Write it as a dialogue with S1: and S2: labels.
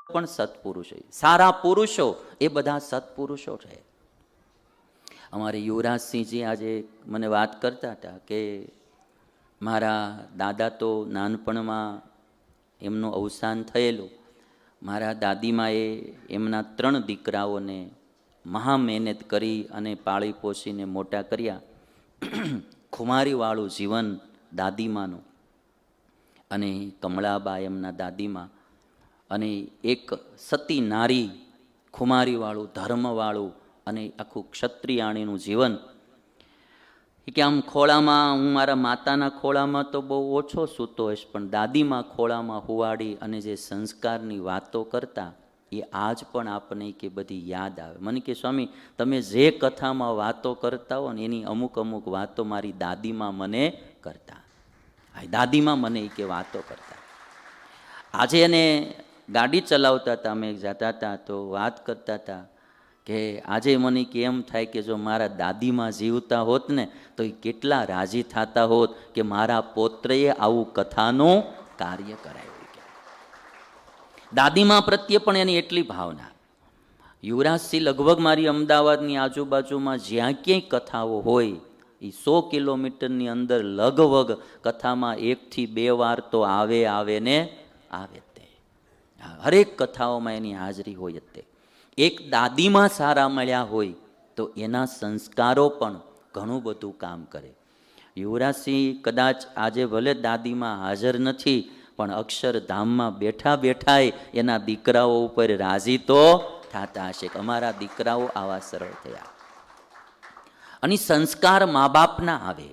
S1: પણ સત્પુરુષો, સારા પુરુષો એ બધા સત્પુરુષો છે. અમારે યુવરાજસિંહજી આજે મને વાત કરતા હતા કે મારા દાદા તો નાનપણમાં એમનું અવસાન થયેલું. મારા દાદીમાએ એમના 3 દીકરાઓને મહા મહેનત કરી અને પાળી પોષીને મોટા કર્યા. ખુમારીવાળું જીવન દાદીમાનું, અને કમળાબા એમના દાદીમા, અને એક સતી નારી, ખુમારીવાળું ધર્મવાળું અને આખું ક્ષત્રિયાણીનું જીવન. કે આમ ખોળામાં, હું મારા માતાના ખોળામાં તો બહુ ઓછો સૂતો હોઈશ, પણ દાદીમાં ખોળામાં હુવાડી અને જે સંસ્કારની વાતો કરતા એ આજ પણ આપણને કે બધી યાદ આવે. મને કે સ્વામી તમે જે કથામાં વાતો કરતા હો ને એની અમુક અમુક વાતો મારી દાદીમાં મને કરતા, દાદીમાં મને કે વાતો કરતા. આજે એને ગાડી ચલાવતા હતા, અમે જતા હતા તો વાત કરતા હતા કે આજે મને કેમ થાય કે જો મારા દાદીમાં જીવતા હોત ને તો એ કેટલા રાજી થતા હોત કે મારા પૌત્રએ આવું કથાનું કાર્ય કરાવ્યું. દાદીમા પ્રત્યે પણ એની એટલી ભાવના. યુવરાજસિંહ લગભગ મારી અમદાવાદની આજુબાજુમાં જ્યાં ક્યાંય કથાઓ હોય એ 100 કિલોમીટરની અંદર લગભગ કથામાં 1 થી 2 વાર તો આવે ને આવે તે. હરેક કથાઓમાં એની હાજરી હોય જ તે. એક દાદીમાં સારા મળ્યા હોય તો એના સંસ્કારો પણ ઘણું બધું કામ કરે. યુવરાજસિંહ કદાચ આજે ભલે દાદીમાં હાજર નથી, પણ અક્ષરધામમાં બેઠા બેઠાય એના દીકરાઓ ઉપર રાજી તો થતા હશે કે અમારા દીકરાઓ આવા સરળ થયા. અને સંસ્કાર મા બાપના આવે.